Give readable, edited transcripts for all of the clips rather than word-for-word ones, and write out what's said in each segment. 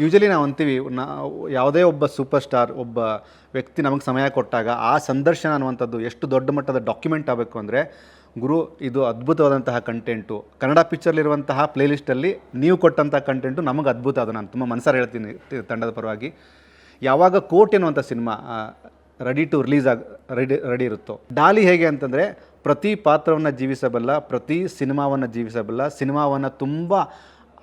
Usually ನಾವು ಅಂತೀವಿ, ಯಾವುದೇ ಒಬ್ಬ ಸೂಪರ್ ಸ್ಟಾರ್, ಒಬ್ಬ ವ್ಯಕ್ತಿ ನಮಗೆ ಸಮಯ ಕೊಟ್ಟಾಗ ಆ ಸಂದರ್ಶನ ಅನ್ನುವಂಥದ್ದು ಎಷ್ಟು ದೊಡ್ಡ ಮಟ್ಟದ ಡಾಕ್ಯುಮೆಂಟ್ ಆಗಬೇಕು ಅಂದರೆ, ಗುರು ಇದು ಅದ್ಭುತವಾದಂತಹ ಕಂಟೆಂಟು, ಕನ್ನಡ ಪಿಕ್ಚರ್ಲಿರುವಂತಹ ಪ್ಲೇಲಿಸ್ಟಲ್ಲಿ ನೀವು ಕೊಟ್ಟಂಥ ಕಂಟೆಂಟು ನಮಗೆ ಅದ್ಭುತ. ಅದು ನಾನು ತುಂಬ ಮನಸಾರ ಹೇಳ್ತೀನಿ ತಂಡದ ಪರವಾಗಿ. ಯಾವಾಗ ಕೋರ್ಟ್ ಎನ್ನುವಂಥ cinema ready to release ready ಇರುತ್ತೋ, ಡಾಲಿ ಹೇಗೆ ಅಂತಂದರೆ ಪ್ರತಿ ಪಾತ್ರವನ್ನು ಜೀವಿಸಬಲ್ಲ, ಪ್ರತಿ ಸಿನಿಮಾವನ್ನು ಜೀವಿಸಬಲ್ಲ, ಸಿನಿಮಾವನ್ನು ತುಂಬ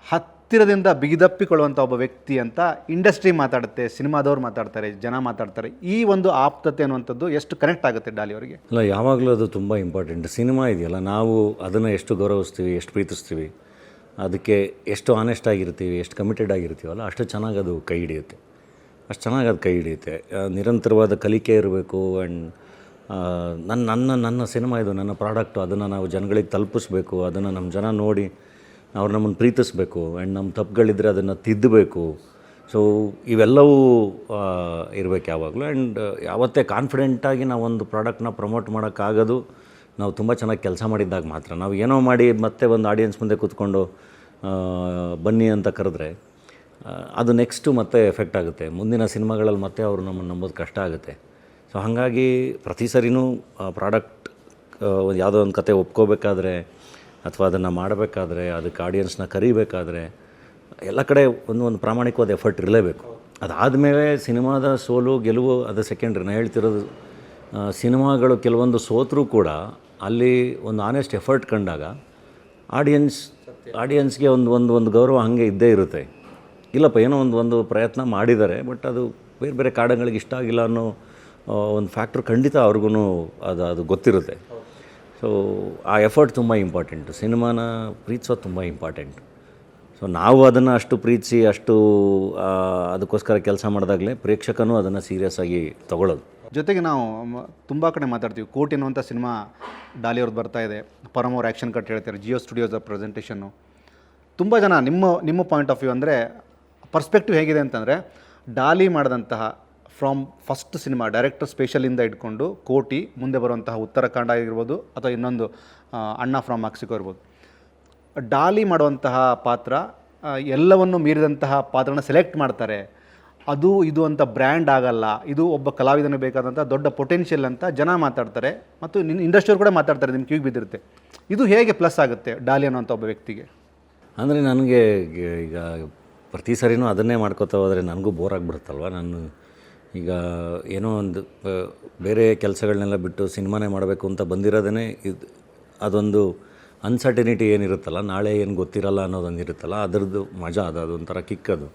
ಹತ್ತಿರದಿಂದ ಬಿಗಿದಪ್ಪಿಕೊಳ್ಳುವಂಥ ಒಬ್ಬ ವ್ಯಕ್ತಿ ಅಂತ ಇಂಡಸ್ಟ್ರಿ ಮಾತಾಡುತ್ತೆ, ಸಿನಿಮಾದವ್ರು ಮಾತಾಡ್ತಾರೆ, ಜನ ಮಾತಾಡ್ತಾರೆ. ಈ ಒಂದು ಆಪ್ತತೆ ಅನ್ನುವಂಥದ್ದು ಎಷ್ಟು ಕನೆಕ್ಟ್ ಆಗುತ್ತೆ ಡಾಲಿ ಅವರಿಗೆ? ಅಲ್ಲ, ಯಾವಾಗಲೂ ಅದು ತುಂಬ ಇಂಪಾರ್ಟೆಂಟ್. ಸಿನಿಮಾ ಇದೆಯಲ್ಲ, ನಾವು ಅದನ್ನು ಎಷ್ಟು ಗೌರವಿಸ್ತೀವಿ, ಎಷ್ಟು ಪ್ರೀತಿಸ್ತೀವಿ, ಅದಕ್ಕೆ ಎಷ್ಟು ಆನೆಸ್ಟ್ ಆಗಿರ್ತೀವಿ, ಎಷ್ಟು ಕಮಿಟೆಡ್ ಆಗಿರ್ತೀವಲ್ಲ, ಅಷ್ಟು ಚೆನ್ನಾಗಿ ಅದು ಕೈ ಹಿಡಿಯುತ್ತೆ. ಅಷ್ಟು ಚೆನ್ನಾಗಿ ಅದು ಕೈ ಹಿಡಿಯುತ್ತೆ. ನಿರಂತರವಾದ ಕಲಿಕೆ ಇರಬೇಕು. ಆ್ಯಂಡ್ ನನ್ನ ಸಿನಿಮಾ ಇದು, ನನ್ನ ಪ್ರಾಡಕ್ಟು, ಅದನ್ನು ನಾವು ಜನಗಳಿಗೆ ತಲುಪಿಸ್ಬೇಕು, ಅದನ್ನು ನಮ್ಮ ಜನ ನೋಡಿ ಅವ್ರು ನಮ್ಮನ್ನು ಪ್ರೀತಿಸಬೇಕು. ಆ್ಯಂಡ್ ನಮ್ಮ ತಪ್ಪುಗಳಿದ್ದರೆ ಅದನ್ನು ತಿದ್ದಬೇಕು. ಸೊ ಇವೆಲ್ಲವೂ ಇರಬೇಕು ಯಾವಾಗಲೂ. ಆ್ಯಂಡ್ ಯಾವತ್ತೇ ಕಾನ್ಫಿಡೆಂಟಾಗಿ ನಾವೊಂದು ಪ್ರಾಡಕ್ಟ್ನ ಪ್ರಮೋಟ್ ಮಾಡೋಕ್ಕಾಗೋದು ನಾವು ತುಂಬ ಚೆನ್ನಾಗಿ ಕೆಲಸ ಮಾಡಿದ್ದಾಗ ಮಾತ್ರ. ನಾವು ಏನೋ ಮಾಡಿ ಮತ್ತೆ ಒಂದು ಆಡಿಯನ್ಸ್ ಮುಂದೆ ಕೂತ್ಕೊಂಡು ಬನ್ನಿ ಅಂತ ಕರೆದ್ರೆ ಅದು ನೆಕ್ಸ್ಟು ಮತ್ತೆ ಎಫೆಕ್ಟ್ ಆಗುತ್ತೆ. ಮುಂದಿನ ಸಿನಿಮಾಗಳಲ್ಲಿ ಮತ್ತೆ ಅವರು ನಮ್ಮನ್ನು ನಂಬೋದು ಕಷ್ಟ ಆಗುತ್ತೆ. ಸೊ ಹಾಗಾಗಿ ಪ್ರತಿ ಸರಿನೂ ಪ್ರಾಡಕ್ಟ್ ಯಾವುದೋ ಒಂದು ಕತೆ ಒಪ್ಕೋಬೇಕಾದ್ರೆ ಅಥವಾ ಅದನ್ನು ಮಾಡಬೇಕಾದ್ರೆ, ಅದಕ್ಕೆ ಆಡಿಯನ್ಸ್ನ ಕರಿಬೇಕಾದ್ರೆ ಎಲ್ಲ ಕಡೆ ಒಂದು ಪ್ರಾಮಾಣಿಕವಾದ ಎಫರ್ಟ್ ಇರಲೇಬೇಕು. ಅದಾದಮೇಲೆ ಸಿನಿಮಾದ ಸೋಲು ಗೆಲುವು ಅದು ಸೆಕೆಂಡ್ರಿ. ನಾನು ಹೇಳ್ತಿರೋದು, ಸಿನಿಮಾಗಳು ಕೆಲವೊಂದು ಸೋತರೂ ಕೂಡ ಅಲ್ಲಿ ಒಂದು ಆನೆಸ್ಟ್ ಎಫರ್ಟ್ ಕಂಡಾಗ ಆಡಿಯನ್ಸ್ಗೆ ಒಂದು ಗೌರವ ಹಾಗೆ ಇದ್ದೇ ಇರುತ್ತೆ. ಇಲ್ಲಪ್ಪ, ಏನೋ ಒಂದು ಪ್ರಯತ್ನ ಮಾಡಿದ್ದಾರೆ, ಬಟ್ ಅದು ಬೇರೆ ಬೇರೆ ಕಾರಣಗಳಿಗೆ ಇಷ್ಟ ಆಗಿಲ್ಲ ಅನ್ನೋ ಒಂದು ಫ್ಯಾಕ್ಟ್ರ್ ಖಂಡಿತ ಅವ್ರಿಗೂ ಅದು ಗೊತ್ತಿರುತ್ತೆ. ಸೊ ಆ ಎಫರ್ಟ್ ತುಂಬ ಇಂಪಾರ್ಟೆಂಟು. ಸಿನಿಮಾನ ಪ್ರೀತಿಸೋದು ತುಂಬ ಇಂಪಾರ್ಟೆಂಟ್. ಸೊ ನಾವು ಅದನ್ನು ಅಷ್ಟು ಪ್ರೀತಿಸಿ ಅಷ್ಟು ಅದಕ್ಕೋಸ್ಕರ ಕೆಲಸ ಮಾಡಿದಾಗಲೇ ಪ್ರೇಕ್ಷಕನೂ ಅದನ್ನು ಸೀರಿಯಸ್ ಆಗಿ ತೊಗೊಳ್ಳೋದು. ಜೊತೆಗೆ ನಾವು ತುಂಬ ಕಡೆ ಮಾತಾಡ್ತೀವಿ, ಕೋರ್ಟ್ ಎನ್ನುವಂಥ ಸಿನಿಮಾ ಡಾಲಿ ಅವ್ರದ್ದು ಬರ್ತಾ ಇದೆ, ಪರಮ್ ಅವ್ರು ಆ್ಯಕ್ಷನ್ ಕಟ್ ಹೇಳ್ತಾರೆ, ಜಿಯೋ ಸ್ಟುಡಿಯೋಸ್ ಪ್ರೆಸೆಂಟೇಷನ್ನು. ತುಂಬ ಜನ ನಿಮ್ಮ ಪಾಯಿಂಟ್ ಆಫ್ ವ್ಯೂ ಅಂದರೆ ಪರ್ಸ್ಪೆಕ್ಟಿವ್ ಹೇಗಿದೆ ಅಂತಂದರೆ, ಡಾಲಿ ಮಾಡಿದಂತಹ ಫ್ರಮ್ ಫಸ್ಟ್ ಸಿನಿಮಾ ಡೈರೆಕ್ಟರ್ ಸ್ಪೆಷಲಿಂದ ಇಟ್ಕೊಂಡು ಕೋಟಿ, ಮುಂದೆ ಬರುವಂತಹ ಉತ್ತರಾಖಂಡ ಆಗಿರ್ಬೋದು ಅಥವಾ ಇನ್ನೊಂದು ಅಣ್ಣ ಫ್ರಮ್ ಮೆಕ್ಸಿಕೋ ಇರ್ಬೋದು, ಡಾಲಿ ಮಾಡುವಂತಹ ಪಾತ್ರ ಎಲ್ಲವನ್ನು ಮೀರಿದಂತಹ ಪಾತ್ರನ ಸೆಲೆಕ್ಟ್ ಮಾಡ್ತಾರೆ. ಅದು ಇದು ಅಂತ ಬ್ರ್ಯಾಂಡ್ ಆಗಲ್ಲ, ಇದು ಒಬ್ಬ ಕಲಾವಿದನಿಗೆ ಬೇಕಾದಂಥ ದೊಡ್ಡ ಪೊಟೆನ್ಷಿಯಲ್ ಅಂತ ಜನ ಮಾತಾಡ್ತಾರೆ, ಮತ್ತು ಇಂಡಸ್ಟ್ರಿಯವ್ರು ಕೂಡ ಮಾತಾಡ್ತಾರೆ, ನಿಮ್ಮ ಕಿವಿಗೆ ಬಿದ್ದಿರುತ್ತೆ. ಇದು ಹೇಗೆ ಪ್ಲಸ್ ಆಗುತ್ತೆ ಡಾಲಿ ಅನ್ನೋಂಥ ಒಬ್ಬ ವ್ಯಕ್ತಿಗೆ? ಅಂದರೆ ನನಗೆ ಈಗ ಪ್ರತಿ ಸರಿನೂ ಅದನ್ನೇ ಮಾಡ್ಕೋತಾ ಹೋದರೆ ನನಗೂ ಬೋರ್ ಆಗಿಬಿಡುತ್ತಲ್ವ. ನಾನು ಈಗ ಏನೋ ಒಂದು ಬೇರೆ ಕೆಲಸಗಳನ್ನೆಲ್ಲ ಬಿಟ್ಟು ಸಿನಿಮಾನೇ ಮಾಡಬೇಕು ಅಂತ ಬಂದಿರೋದೇ ಅದೊಂದು ಅನ್ಸರ್ಟಿನಿಟಿ ಏನಿರುತ್ತಲ್ಲ, ನಾಳೆ ಏನು ಗೊತ್ತಿರಲ್ಲ ಅನ್ನೋದೊಂದು ಇರುತ್ತಲ್ಲ, ಅದರದ್ದು ಮಜಾ ಅದೊಂಥರ ಕಿಕ್ ಅದು.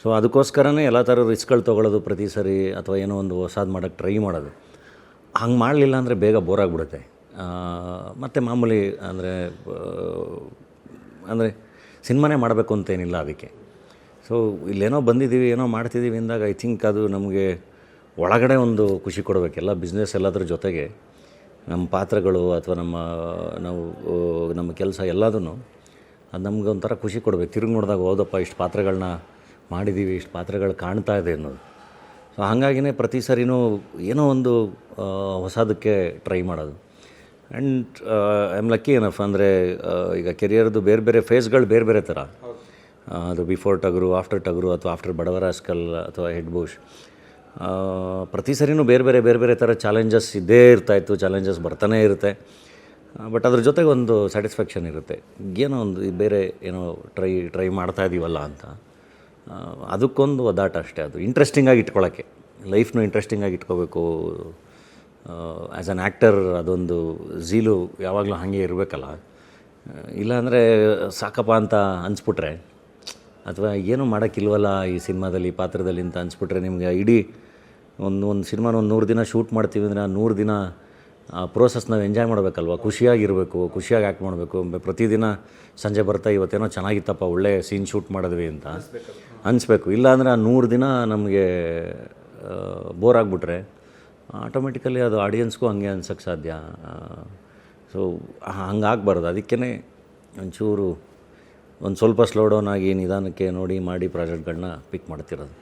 ಸೊ ಅದಕ್ಕೋಸ್ಕರನೇ ಎಲ್ಲ ಥರ ರಿಸ್ಕ್ಗಳು ತೊಗೊಳ್ಳೋದು ಪ್ರತಿ ಸರಿ, ಅಥವಾ ಏನೋ ಒಂದು ಹೊಸದು ಮಾಡೋಕ್ಕೆ ಟ್ರೈ ಮಾಡೋದು. ಹಂಗೆ ಮಾಡಲಿಲ್ಲ ಅಂದರೆ ಬೇಗ ಬೋರ್ ಆಗಿಬಿಡುತ್ತೆ. ಮತ್ತು ಮಾಮೂಲಿ ಅಂದರೆ ಸಿನಿಮಾನೇ ಮಾಡಬೇಕು ಅಂತೇನಿಲ್ಲ ಅದಕ್ಕೆ. ಸೊ ಇಲ್ಲೇನೋ ಬಂದಿದ್ದೀವಿ, ಏನೋ ಮಾಡ್ತಿದ್ದೀವಿ ಅಂದಾಗ ಐ ಥಿಂಕ್ ಅದು ನಮಗೆ ಒಳಗಡೆ ಒಂದು ಖುಷಿ ಕೊಡಬೇಕು. ಎಲ್ಲ ಬಿಸ್ನೆಸ್ ಎಲ್ಲದ್ರ ಜೊತೆಗೆ ನಮ್ಮ ಪಾತ್ರಗಳು ಅಥವಾ ನಮ್ಮ ಕೆಲಸ ಎಲ್ಲದೂ ಅದು ನಮ್ಗೆ ಒಂಥರ ಖುಷಿ ಕೊಡಬೇಕು. ತಿರುಗಿ ನೋಡಿದಾಗ ಹೌದಪ್ಪ, ಇಷ್ಟು ಪಾತ್ರಗಳನ್ನ ಮಾಡಿದ್ದೀವಿ, ಇಷ್ಟು ಪಾತ್ರಗಳು ಕಾಣ್ತಾ ಇದೆ ಅನ್ನೋದು. ಸೊ ಹಾಗಾಗಿನೇ ಪ್ರತಿ ಸರಿನೂ ಏನೋ ಒಂದು ಹೊಸದಕ್ಕೆ ಟ್ರೈ ಮಾಡೋದು. And I am lucky enough. ಅಂದರೆ ಈಗ ಕೆರಿಯರ್ದು ಬೇರೆ ಬೇರೆ ಫೇಸ್ಗಳು ಬೇರೆ ಬೇರೆ ಥರ. ಅದು ಬಿಫೋರ್ ಟಗರು, ಆಫ್ಟರ್ ಟಗರು, ಅಥವಾ ಆಫ್ಟರ್ ಬಡವರ ಸ್ಕಲ್, ಅಥವಾ ಹೆಡ್ ಬುಷ್. ಪ್ರತಿ ಸರಿನೂ ಬೇರೆ ಬೇರೆ ಥರ ಚಾಲೆಂಜಸ್ ಇದ್ದೇ ಇರ್ತಾಯಿತ್ತು, ಚಾಲೆಂಜಸ್ ಬರ್ತಾನೇ ಇರುತ್ತೆ. ಬಟ್ ಅದ್ರ ಜೊತೆಗೆ ಒಂದು ಸ್ಯಾಟಿಸ್ಫ್ಯಾಕ್ಷನ್ ಇರುತ್ತೆ, ಏನೋ ಒಂದು ಬೇರೆ ಏನೋ ಟ್ರೈ ಮಾಡ್ತಾ ಇದ್ದೀವಲ್ಲ ಅಂತ. ಅದಕ್ಕೊಂದು ಒದಾಟ ಅಷ್ಟೇ. ಅದು ಇಂಟ್ರೆಸ್ಟಿಂಗಾಗಿ ಇಟ್ಕೊಳ್ಳೋಕ್ಕೆ, ಲೈಫ್ನು ಇಂಟ್ರೆಸ್ಟಿಂಗಾಗಿ ಇಟ್ಕೋಬೇಕು. ಆ್ಯಸ್ ಆ್ಯನ್ ಆ್ಯಕ್ಟರ್ ಅದೊಂದು ಝೀಲು ಯಾವಾಗಲೂ ಹಾಗೆ ಇರಬೇಕಲ್ಲ. ಇಲ್ಲಾಂದರೆ ಸಾಕಪ್ಪ ಅಂತ ಅನಿಸ್ಬಿಟ್ರೆ, ಅಥವಾ ಏನೂ ಮಾಡೋಕ್ಕಿಲ್ವಲ್ಲ ಈ ಸಿನಿಮಾದಲ್ಲಿ, ಪಾತ್ರದಲ್ಲಿ ಅಂತ ಅನಿಸ್ಬಿಟ್ರೆ, ನಿಮಗೆ ಇಡೀ ಒಂದು ಸಿನಿಮಾನ ಒಂದು 100 ದಿನ ಶೂಟ್ ಮಾಡ್ತೀವಿ ಅಂದರೆ ಆ 100 ದಿನ ಆ ಪ್ರೋಸೆಸ್ ನಾವು ಎಂಜಾಯ್ ಮಾಡಬೇಕಲ್ವ, ಖುಷಿಯಾಗಿರಬೇಕು, ಖುಷಿಯಾಗಿ ಆ್ಯಕ್ಟ್ ಮಾಡಬೇಕು. ಪ್ರತಿದಿನ ಸಂಜೆ ಬರ್ತಾ ಇವತ್ತೇನೋ ಚೆನ್ನಾಗಿತ್ತಪ್ಪ, ಒಳ್ಳೆ ಸೀನ್ ಶೂಟ್ ಮಾಡಿದ್ವಿ ಅಂತ ಅನಿಸ್ಬೇಕು. ಇಲ್ಲಾಂದರೆ ಆ 100 ದಿನ ನಮಗೆ ಬೋರ್ ಆಗಿಬಿಟ್ರೆ ಆಟೋಮೆಟಿಕಲಿ ಅದು ಆಡಿಯನ್ಸ್ಗೂ ಹಂಗೆ ಅನ್ಸೋಕ್ಕೆ ಸಾಧ್ಯ. ಸೊ ಹಂಗಾಗಬಾರ್ದು. ಅದಕ್ಕೇ ಒಂಚೂರು ಸ್ವಲ್ಪ ಸ್ಲೋ ಡೌನ್ ಆಗಿ ನಿಧಾನಕ್ಕೆ ನೋಡಿ ಮಾಡಿ ಪ್ರಾಜೆಕ್ಟ್ಗಳನ್ನ ಪಿಕ್ ಮಾಡ್ತಿರೋದು.